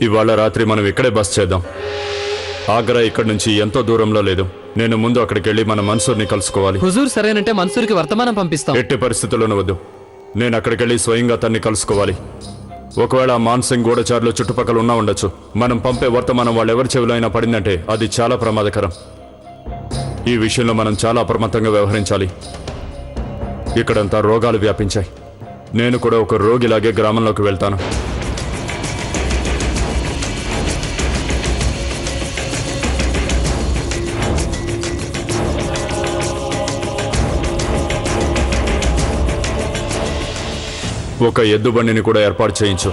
ఇవాళ రాత్రి మనం ఇక్కడే బస్ చేద్దాం. ఆగ్రా ఇక్కడి నుంచి ఎంతో దూరంలో లేదు. నేను ముందు అక్కడికి వెళ్ళి మన మన్సూర్ని కలుసుకోవాలి. హుజూర్ సరేనంటే మన్సూర్కి వర్తమానం పంపిస్తాం. ఎట్టి పరిస్థితుల్లోనూ వద్దు. నేను అక్కడికి వెళ్ళి స్వయంగా తన్ని కలుసుకోవాలి. ఒకవేళ మాన్సింగ్ గూఢచారులు చుట్టుపక్కల ఉన్నా ఉండొచ్చు. మనం పంపే వర్తమానం వాళ్ళెవరి చెవిలో అయినా పడిందంటే అది చాలా ప్రమాదకరం. ఈ విషయంలో మనం చాలా అప్రమత్తంగా వ్యవహరించాలి. ఇక్కడంతా రోగాలు వ్యాపించాయి. నేను కూడా ఒక రోగిలాగే గ్రామంలోకి వెళ్తాను. ఒక ఎద్దుబండిని కూడా ఏర్పాటు చేయించు.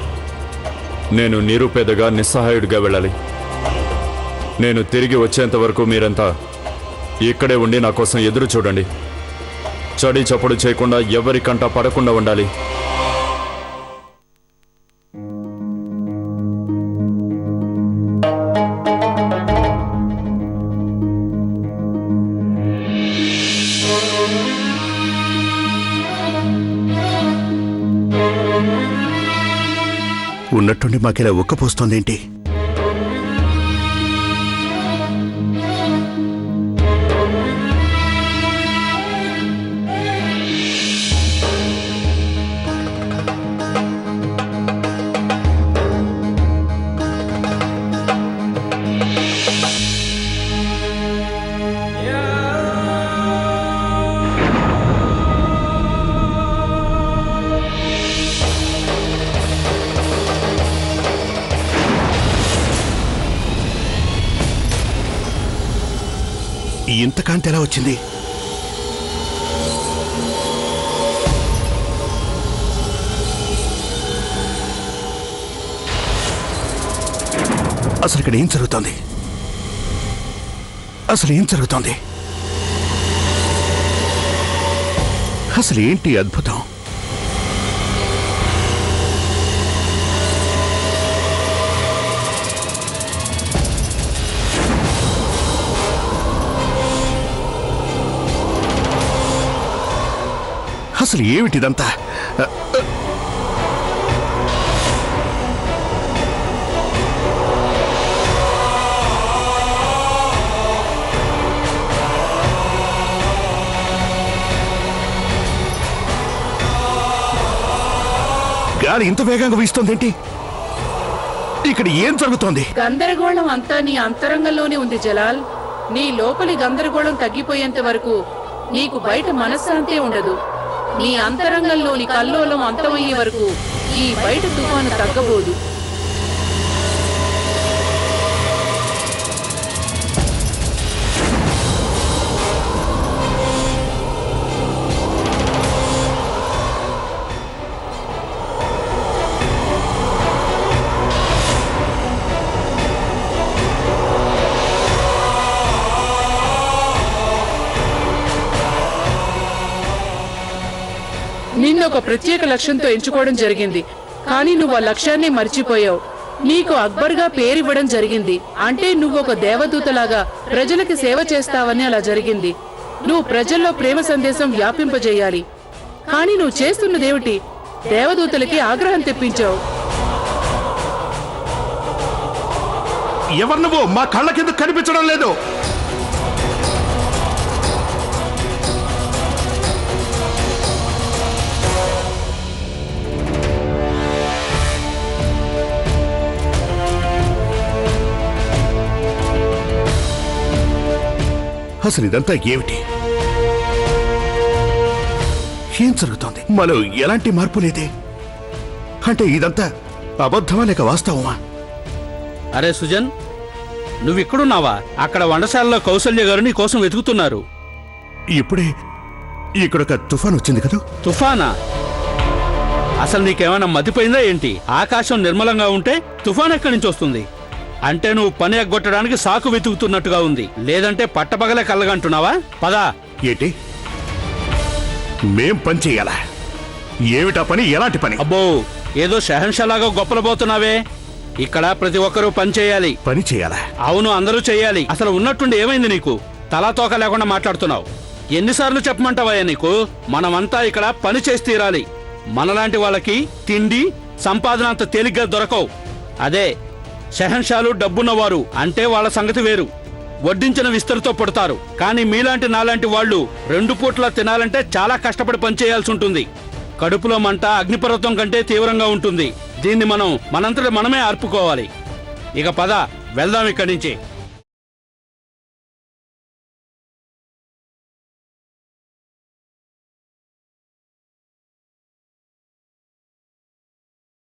నేను నిరుపేదగా నిస్సహాయుడిగా వెళ్ళాలి. నేను తిరిగి వచ్చేంత వరకు మీరంతా ఇక్కడే ఉండి నా కోసం ఎదురు చూడండి. చడి చప్పుడు చేయకుండా ఎవరికంటా పడకుండా ఉండాలి. ఉన్నట్టుండి మాకిలా ఉక్కపోస్తోందేంటి? ఇంత కాంతి ఎలా వచ్చింది? అసలు ఇక్కడ ఏం జరుగుతోంది? అసలు ఏం జరుగుతోంది? అసలు ఏంటి అద్భుతం? అసలు ఏమిటిదంతా? గాలి ఇంత వేగంగా వీస్తోందేంటి? ఇక్కడ ఏం జరుగుతోంది? గందరగోళం అంతా నీ అంతరంగంలోనే ఉంది జలాల్. నీ లోపలి గందరగోళం తగ్గిపోయేంత వరకు నీకు బయట మనశ్శాంతే ఉండదు. నీ అంతరంగంలోని కల్లోలం అంతమయ్యే వరకు ఈ బయట తుఫాను తగ్గబోదు. నిన్నొక ప్రత్యేక లక్ష్యంతో ఎంచుకోవడం జరిగింది, కానీ నువ్వు ఆ లక్ష్యాన్ని మర్చిపోయావు. నీకు అక్బర్గా పేరివ్వడం జరిగింది. అంటే నువ్వు ఒక దేవదూతలాగా ప్రజలకి సేవ చేస్తావని అలా జరిగింది. నువ్వు ప్రజల్లో ప్రేమ సందేశం వ్యాపింపజేయాలి. కానీ నువ్వు చేస్తున్నదేమిటి? దేవదూతలకి ఆగ్రహం తెప్పించావు. ఎవరు నువ్వు? మా కళ్ళ కింద కనిపించడం లేదు. అసలు ఇదంతా ఏమిటి? ఏం జరుగుతోంది? మాలో ఎలాంటి మార్పు లేదే. అంటే ఇదంతా అబద్ధమా లేక వాస్తవమా? అరే సుజన్, నువ్విక్కడున్నావా? అక్కడ వంటశాలలో కౌసల్య గారు నీ కోసం వెతుకుతున్నారు. ఇప్పుడే ఇక్కడొక తుఫాన్ వచ్చింది కదా? తుఫానా? అసలు నీకేమైనా మతిపోయిందా ఏంటి? ఆకాశం నిర్మలంగా ఉంటే తుఫాన్ ఎక్కడి నుంచి వస్తుంది? అంటే నువ్వు పని ఎగ్గొట్టడానికి సాకు వెతుకుతున్నట్టుగా ఉంది. లేదంటే పట్టపగలే కళ్ళగంటున్నావా? పదా. ఏంటి? మేం పని చెయ్యాలా? ఏమిటా పని? ఎలాంటి పని? అబ్బో, ఏదో షహన్షాలాగా గొప్పలబోతున్నావే. ఇక్కడ ప్రతి ఒక్కరూ పని చేయాలి. పని చేయాలా? అవును, అందరూ చేయాలి. అసలు ఉన్నట్టుండి ఏమైంది నీకు? తలాతోక లేకుండా మాట్లాడుతున్నావు. ఎన్నిసార్లు చెప్పమంటావయ్యా నీకు? మనమంతా ఇక్కడ పని చేసి తీరాలి. మనలాంటి వాళ్ళకి తిండి సంపాదన అంత తేలిగ్గా దొరకవు. అదే షెహన్షాలు డబ్బున్నవారు అంటే వాళ్ళ సంగతి వేరు. వడ్డించిన విస్తరితో పుడతారు. కానీ మీలాంటి నాలాంటి వాళ్ళు 2 పూట్ల తినాలంటే చాలా కష్టపడి పనిచేయాల్సి ఉంటుంది. కడుపులో మంట అగ్నిపర్వతం కంటే తీవ్రంగా ఉంటుంది. దీన్ని మనంతట మనమే ఆర్పుకోవాలి. ఇక పద, వెళ్దాం ఇక్కడి నుంచి.